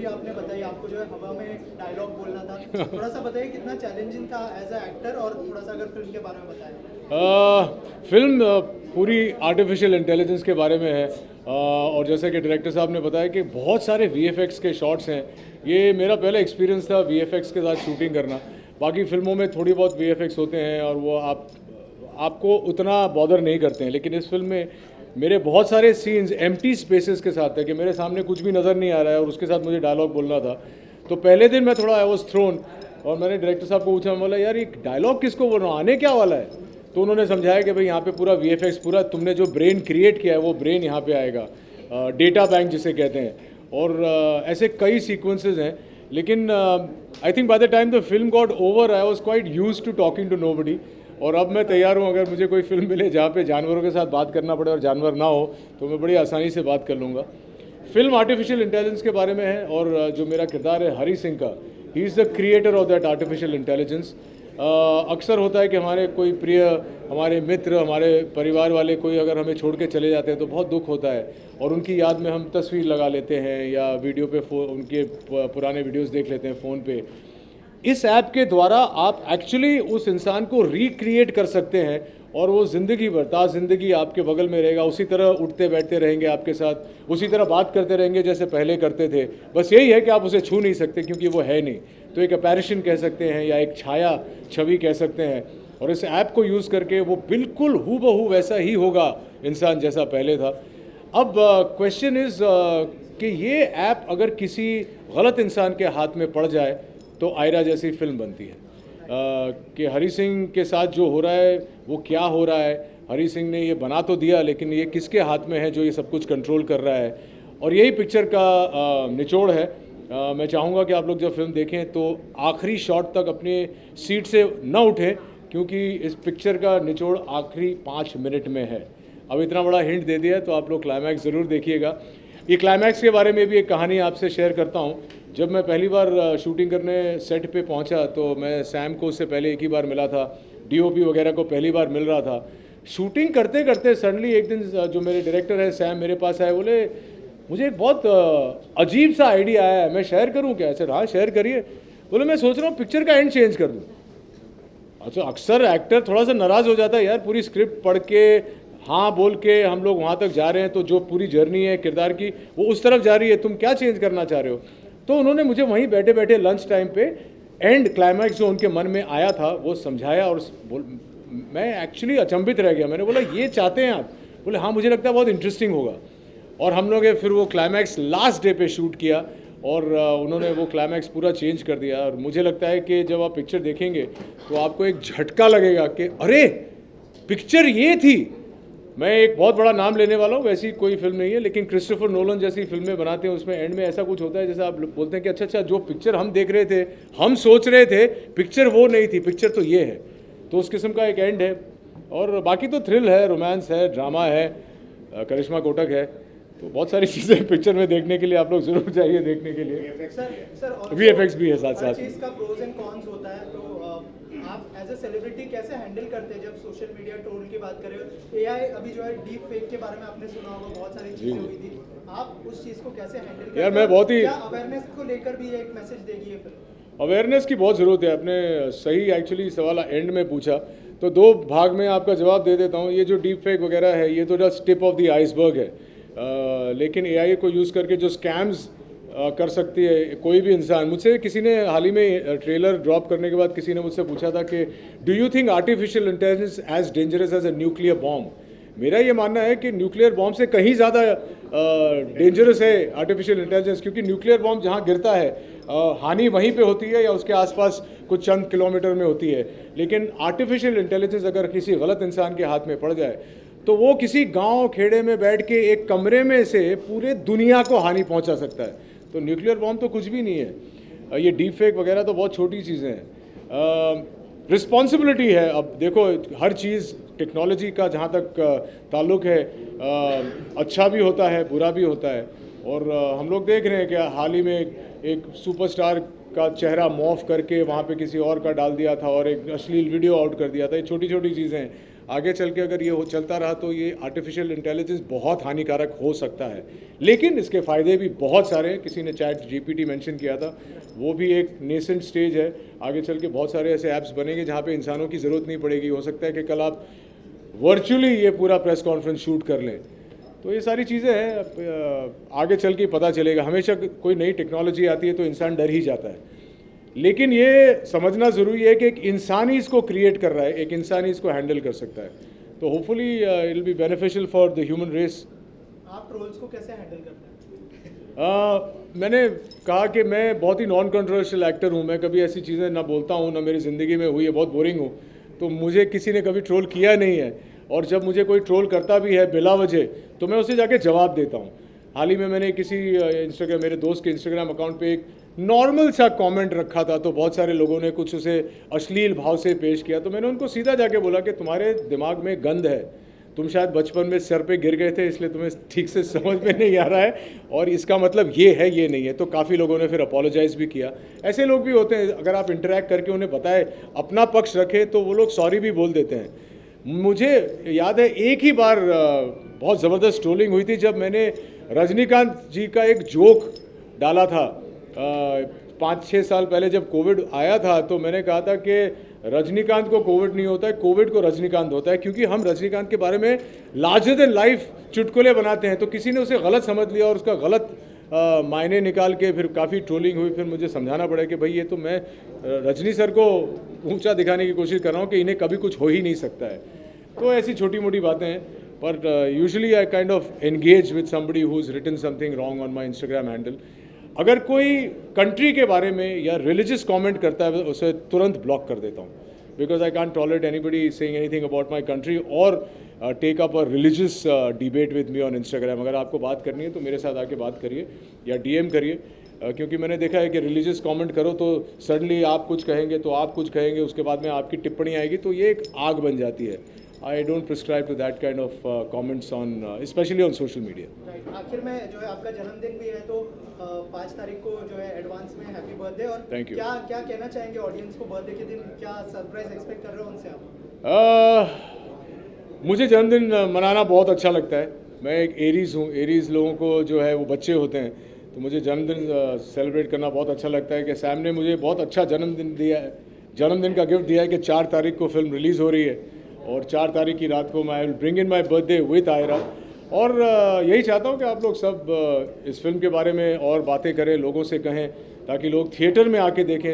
Story आपने बताई, आपको जो है हवा में डायलॉग बोलना था, थोड़ा सा बताइए कितना चैलेंजिंग था एज अ एक्टर, और थोड़ा सा अगर फिल्म के बारे में बताएं। फिल्म पूरी आर्टिफिशियल इंटेलिजेंस के बारे में है, और जैसे कि डायरेक्टर साहब ने बताया कि बहुत सारे वीएफएक्स के शॉट्स हैं। ये मेरा पहला एक्सपीरियंस था वीएफएक्स के साथ शूटिंग करना। बाकी फिल्मों में थोड़ी बहुत वीएफएक्स होते हैं और वो आपको उतना बॉदर नहीं करते हैं, लेकिन इस फिल्म में मेरे बहुत सारे सीन्स एम्प्टी स्पेसेस के साथ थे कि मेरे सामने कुछ भी नज़र नहीं आ रहा है और उसके साथ मुझे डायलॉग बोलना था। तो पहले दिन मैं थोड़ा आई वॉज थ्रोन, और मैंने डायरेक्टर साहब को पूछा, बोला यार ये डायलॉग किसको बोल रहा हूँ, आने क्या वाला है। तो उन्होंने समझाया कि भाई यहाँ पे पूरा वीएफएक्स, पूरा तुमने जो ब्रेन क्रिएट किया है वो ब्रेन यहाँ पे आएगा, डेटा बैंक जिसे कहते हैं। और ऐसे कई सीक्वेंसेस हैं, लेकिन I think by the time the film got over I was quite used to talking to nobody. और अब मैं तैयार हूँ, अगर मुझे कोई फिल्म मिले जहाँ पे जानवरों के साथ बात करना पड़े और जानवर ना हो तो मैं बड़ी आसानी से बात कर लूँगा। फिल्म आर्टिफिशियल इंटेलिजेंस के बारे में है, और जो मेरा किरदार है हरी सिंह का, he is the creator of that artificial intelligence. अक्सर होता है कि हमारे कोई प्रिय, हमारे मित्र, हमारे परिवार वाले कोई अगर हमें छोड़ के चले जाते हैं तो बहुत दुख होता है, और उनकी याद में हम तस्वीर लगा लेते हैं या वीडियो पे उनके पुराने वीडियोस देख लेते हैं फ़ोन पे। इस ऐप के द्वारा आप एक्चुअली उस इंसान को रिक्रिएट कर सकते हैं, और वो ज़िंदगी भर ज़िंदगी आपके बगल में रहेगा, उसी तरह उठते बैठते रहेंगे आपके साथ, उसी तरह बात करते रहेंगे जैसे पहले करते थे। बस यही है कि आप उसे छू नहीं सकते क्योंकि वो है नहीं। तो एक अपैरिशन कह सकते हैं या एक छाया छवि कह सकते हैं, और इस ऐप को यूज़ करके वो बिल्कुल हूबहू वैसा ही होगा इंसान जैसा पहले था। अब क्वेश्चन इज़ कि ये ऐप अगर किसी गलत इंसान के हाथ में पड़ जाए तो आयरा जैसी फिल्म बनती है। कि हरी सिंह के साथ जो हो रहा है वो क्या हो रहा है, हरी सिंह ने ये बना तो दिया लेकिन ये किसके हाथ में है जो ये सब कुछ कंट्रोल कर रहा है। और यही पिक्चर का निचोड़ है। मैं चाहूँगा कि आप लोग जब फिल्म देखें तो आखिरी शॉट तक अपनी सीट से न उठें, क्योंकि इस पिक्चर का निचोड़ आखिरी 5 मिनट में है। अब इतना बड़ा हिंट दे दिया है तो आप लोग क्लाइमैक्स ज़रूर देखिएगा। ये क्लाइमैक्स के बारे में भी एक कहानी आपसे शेयर करता हूँ। जब मैं पहली बार शूटिंग करने सेट पे पहुंचा तो मैं सैम को उससे पहले एक ही बार मिला था, डीओपी वगैरह को पहली बार मिल रहा था। शूटिंग करते करते सडनली एक दिन जो मेरे डायरेक्टर है सैम मेरे पास आए, बोले मुझे एक बहुत अजीब सा आइडिया आया है, मैं शेयर करूं क्या? सर हाँ शेयर करिए। बोले मैं सोच रहा हूँ पिक्चर का एंड चेंज कर दूँ। अच्छा, अक्सर एक्टर थोड़ा सा नाराज़ हो जाता है, यार पूरी स्क्रिप्ट पढ़ के हाँ बोल के हम लोग वहाँ तक जा रहे हैं तो जो पूरी जर्नी है किरदार की वो उस तरफ जा रही है, तुम क्या चेंज करना चाह रहे हो? तो उन्होंने मुझे वहीं बैठे बैठे लंच टाइम पे एंड क्लाइमैक्स जो उनके मन में आया था वो समझाया, और मैं एक्चुअली अचंभित रह गया। मैंने बोला ये चाहते हैं आप? बोले हाँ मुझे लगता है बहुत इंटरेस्टिंग होगा। और हम लोग फिर वो क्लाइमैक्स लास्ट डे पे शूट किया, और उन्होंने वो क्लाइमैक्स पूरा चेंज कर दिया। और मुझे लगता है कि जब आप पिक्चर देखेंगे तो आपको एक झटका लगेगा कि अरे पिक्चर ये थी। मैं एक बहुत बड़ा नाम लेने वाला हूँ, वैसी कोई फिल्म नहीं है, लेकिन क्रिस्टोफर नोलन जैसी फिल्में बनाते हैं उसमें एंड में ऐसा कुछ होता है जैसे आप बोलते हैं कि अच्छा अच्छा जो पिक्चर हम देख रहे थे, हम सोच रहे थे पिक्चर वो नहीं थी, पिक्चर तो ये है। तो उस किस्म का एक एंड है। और बाकी तो थ्रिल है, रोमांस है, ड्रामा है, करिश्मा कोटक है, तो बहुत सारी चीज़ें पिक्चर में देखने के लिए आप लोग ज़रूर जाइए देखने के लिए। वीएफएक्स भी है साथ साथ। चीज़ का प्रोज एंड कॉन्स होता है, तो आप एज अ सेलिब्रिटी कैसे हैंडल करते हैं जब सोशल मीडिया ट्रोल की बात करें? एआई अभी जो है डीप फेक के बारे में आपने सुना होगा, बहुत सारी चीज़ें हुई थी, आप उस चीज़ को कैसे हैंडल करते हैं? यार मैं बहुत ही अवेयरनेस को लेकर भी एक मैसेज देगी ये फिल्म? अवेयरनेस की बहुत ज़रूरत है। आपने सही एक्चुअली सवाल एंड में पूछा, तो 2 भाग में आपका जवाब दे देता हूँ। ये जो डीप फेक वगैरह है ये तो just tip of the iceberg है, लेकिन एआई को यूज़ करके जो स्कैम्स कर सकती है कोई भी इंसान। मुझसे किसी ने हाल ही में ट्रेलर ड्रॉप करने के बाद किसी ने मुझसे पूछा था कि do you think artificial intelligence as dangerous as a nuclear bomb? मेरा ये मानना है कि न्यूक्लियर बॉम्ब से कहीं ज़्यादा डेंजरस है आर्टिफिशियल इंटेलिजेंस, क्योंकि न्यूक्लियर बॉम्ब जहाँ गिरता है हानि वहीं पे होती है या उसके आसपास कुछ चंद किलोमीटर में होती है, लेकिन आर्टिफिशियल इंटेलिजेंस अगर किसी गलत इंसान के हाथ में पड़ जाए तो वो किसी गांव खेड़े में बैठ के एक कमरे में से पूरे दुनिया को हानि पहुंचा सकता है। तो न्यूक्लियर बॉम्ब तो कुछ भी नहीं है, ये डीप फेक वगैरह तो बहुत छोटी चीज़ें हैं। रिस्पॉन्सिबिलिटी है। अब देखो हर चीज़ टेक्नोलॉजी का जहाँ तक ताल्लुक़ है, अच्छा भी होता है बुरा भी होता है, और हम लोग देख रहे हैं कि हाल ही में एक सुपरस्टार का चेहरा मॉफ करके वहाँ पे किसी और का डाल दिया था और एक अश्लील वीडियो आउट कर दिया था। ये छोटी छोटी चीज़ें हैं। आगे चल के अगर ये चलता रहा तो ये आर्टिफिशियल इंटेलिजेंस बहुत हानिकारक हो सकता है, लेकिन इसके फ़ायदे भी बहुत सारे हैं। किसी ने चैट जीपीटी मेंशन किया था, वो भी एक नेसेंट स्टेज है। आगे चल के बहुत सारे ऐसे ऐप्स बनेंगे जहाँ पे इंसानों की ज़रूरत नहीं पड़ेगी। हो सकता है कि कल आप वर्चुअली ये पूरा प्रेस कॉन्फ्रेंस शूट कर लें। तो ये सारी चीज़ें हैं, आगे चल के पता चलेगा। हमेशा कोई नई टेक्नोलॉजी आती है तो इंसान डर ही जाता है, लेकिन ये समझना ज़रूरी है कि एक इंसान ही इसको क्रिएट कर रहा है, एक इंसान ही इसको हैंडल कर सकता है। तो hopefully it will be beneficial for the human race. आप ट्रोल्स को कैसे हैंडल करते हैं? मैंने कहा कि मैं बहुत ही नॉन कंट्रोवर्शियल एक्टर हूँ। मैं कभी ऐसी चीज़ें ना बोलता हूँ, ना मेरी ज़िंदगी में हुई है, बहुत बोरिंग हूँ। तो मुझे किसी ने कभी ट्रोल किया नहीं है, और जब मुझे कोई ट्रोल करता भी है बिला वजह तो मैं उसे जाके जवाब देता हूँ। हाल ही में मैंने किसी इंस्टाग्राम, मेरे दोस्त के इंस्टाग्राम अकाउंट पे एक नॉर्मल सा कमेंट रखा था, तो बहुत सारे लोगों ने कुछ उसे अश्लील भाव से पेश किया। तो मैंने उनको सीधा जाके बोला कि तुम्हारे दिमाग में गंद है, तुम शायद बचपन में सर पे गिर गए थे, इसलिए तुम्हें ठीक से समझ में नहीं आ रहा है, और इसका मतलब ये है, ये नहीं है। तो काफ़ी लोगों ने फिर अपोलोजाइज़ भी किया। ऐसे लोग भी होते हैं, अगर आप इंटरेक्ट करके उन्हें बताएं, अपना पक्ष रखें, तो वो लोग सॉरी भी बोल देते हैं। मुझे याद है एक ही बार बहुत ज़बरदस्त ट्रोलिंग हुई थी, जब मैंने रजनीकांत जी का एक जोक डाला था 5-6 साल पहले। जब कोविड आया था तो मैंने कहा था कि रजनीकांत को कोविड नहीं होता है, कोविड को रजनीकांत होता है, क्योंकि हम रजनीकांत के बारे में लार्जर देन लाइफ चुटकुले बनाते हैं। तो किसी ने उसे गलत समझ लिया और उसका गलत मायने निकाल के फिर काफ़ी ट्रोलिंग हुई। फिर मुझे समझाना पड़ा कि भाई ये तो मैं रजनी सर को ऊंचा दिखाने की कोशिश कर रहा हूँ कि इन्हें कभी कुछ हो ही नहीं सकता है। तो ऐसी छोटी मोटी बातें हैं, but usually I kind of engage with somebody who is written something wrong on my Instagram handle. अगर कोई कंट्री के बारे में या रिलीजियस कमेंट करता है उसे तुरंत ब्लॉक कर देता हूँ, because I can't tolerate anybody saying anything about my country और take up a religious debate with me on Instagram. अगर आपको बात करनी है तो मेरे साथ आके बात करिए या डीएम करिए, क्योंकि मैंने देखा है कि रिलीजियस कमेंट करो तो सडनली आप कुछ कहेंगे तो आप कुछ कहेंगे, उसके बाद में आपकी टिप्पणी आएगी, तो ये एक आग बन जाती है। I don't prescribe to that kind of comments on specially on social media. Right, आखिर में जो है आपका जन्मदिन भी है, तो 5 तारीख को जो है एडवांस में हैप्पी बर्थडे। और Thank you. क्या क्या कहना चाहेंगे ऑडियंस को बर्थडे के दिन? क्या सरप्राइज एक्सपेक्ट कर रहे हो उनसे आप? मुझे जन्मदिन मनाना बहुत अच्छा लगता है। मैं एक एरीज़ हूँ, एरीज़ लोगों को जो है वो बच्चे होते हैं, तो मुझे जन्मदिन सेलिब्रेट करना बहुत अच्छा लगता है कि सैम ने मुझे बहुत अच्छा जन्मदिन दिया है, जन्मदिन का गिफ्ट दिया है कि 4 तारीख को फिल्म रिलीज़ हो रही है, और 4 तारीख की रात को I will bring in my birthday with Ira. और यही चाहता हूँ कि आप लोग सब इस फिल्म के बारे में और बातें करें, लोगों से कहें, ताकि लोग थिएटर में आके देखें।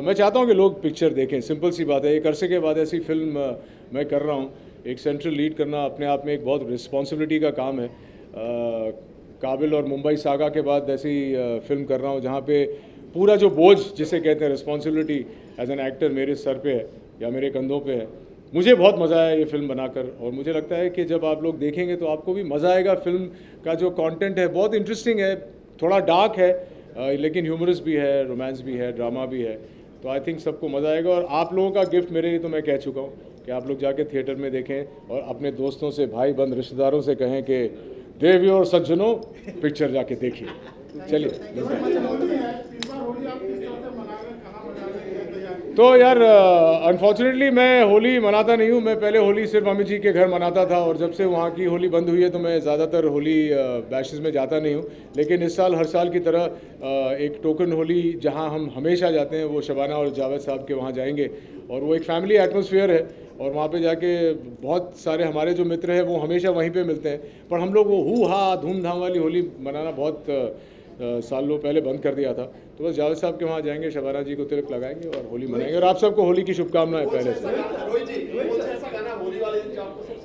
मैं चाहता हूँ कि लोग पिक्चर देखें, सिंपल सी बात है। एक अरसे के बाद ऐसी फिल्म मैं कर रहा हूँ। एक सेंट्रल लीड करना अपने आप में एक बहुत रिस्पॉन्सिबिलिटी का काम है। काबिल और मुंबई सागा के बाद ऐसी फिल्म कर रहा हूँ जहाँ पे पूरा जो बोझ जिसे कहते हैं रिस्पॉन्सिबिलिटी एज एन एक्टर मेरे सर पे है या मेरे कंधों पे है। मुझे बहुत मज़ा आया ये फिल्म बनाकर, और मुझे लगता है कि जब आप लोग देखेंगे तो आपको भी मज़ा आएगा। फिल्म का जो कंटेंट है बहुत इंटरेस्टिंग है, थोड़ा डार्क है, लेकिन ह्यूमरस भी है, रोमांस भी है, ड्रामा भी है। तो आई थिंक सबको मज़ा आएगा। और आप लोगों का गिफ्ट मेरे लिए तो मैं कह चुका हूँ कि आप लोग जाके थिएटर में देखें और अपने दोस्तों से, भाई बंद रिश्तेदारों से कहें कि देवियों और सज्जनों पिक्चर जाके देखिए। चलिए। तो यार अनफॉर्चुनेटली मैं होली मनाता नहीं हूँ। मैं पहले होली सिर्फ अमित जी के घर मनाता था, और जब से वहाँ की होली बंद हुई है तो मैं ज़्यादातर होली बैशेस में जाता नहीं हूँ। लेकिन इस साल हर साल की तरह एक टोकन होली जहाँ हम हमेशा जाते हैं वो शबाना और जावेद साहब के वहाँ जाएंगे, और वो एक फैमिली एटमॉस्फेयर है, और वहाँ पे जाके बहुत सारे हमारे जो मित्र हैं वो हमेशा वहीं पे मिलते हैं। पर हम लोग वो हू हा धूमधाम वाली होली मनाना बहुत सालों पहले बंद कर दिया था। तो बस जावेद साहब के वहाँ जाएंगे, शबाना जी को तिलक लगाएंगे और होली मनाएंगे। और आप सबको होली की शुभकामनाएं पहले से।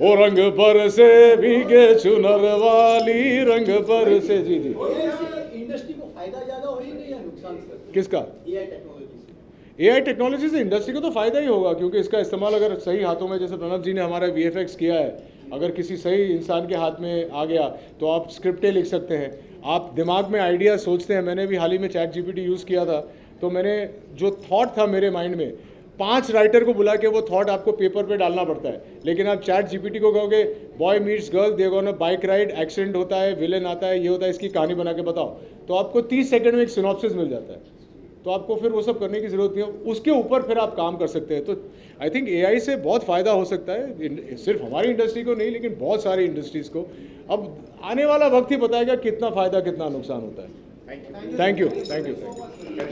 ओ रंग पर से भीगे चुनर वाली, रंग पर से। जी जी, इंडस्ट्री को फायदा ज्यादा होगा या नुकसान सर? किसका? एआई टेक्नोलॉजी से। एआई टेक्नोलॉजी से इंडस्ट्री को तो फ़ायदा ही होगा, क्योंकि इसका इस्तेमाल अगर सही हाथों में, जैसे प्रणव जी ने हमारा वीएफएक्स किया है, अगर किसी सही इंसान के हाथ में आ गया तो आप स्क्रिप्टें लिख सकते हैं, आप दिमाग में आइडिया सोचते हैं। मैंने भी हाल ही में चैट जीपीटी यूज़ किया था, तो मैंने जो थॉट था मेरे माइंड में, 5 राइटर को बुला के वो थॉट आपको पेपर पे डालना पड़ता है। लेकिन आप चैट जीपीटी को कहोगे बॉय मीट्स गर्ल, दे गो ना बाइक राइड, एक्सीडेंट होता है, विलेन आता है, ये होता है, इसकी कहानी बना के बताओ, तो आपको 30 सेकंड में एक सिनॉप्सिस मिल जाता है। तो आपको फिर वो सब करने की ज़रूरत नहीं है, उसके ऊपर फिर आप काम कर सकते हैं। तो आई थिंक AI से बहुत फ़ायदा हो सकता है, सिर्फ हमारी इंडस्ट्री को नहीं लेकिन बहुत सारी इंडस्ट्रीज़ को। अब आने वाला वक्त ही बताएगा कितना फ़ायदा कितना नुकसान होता है। Thank you.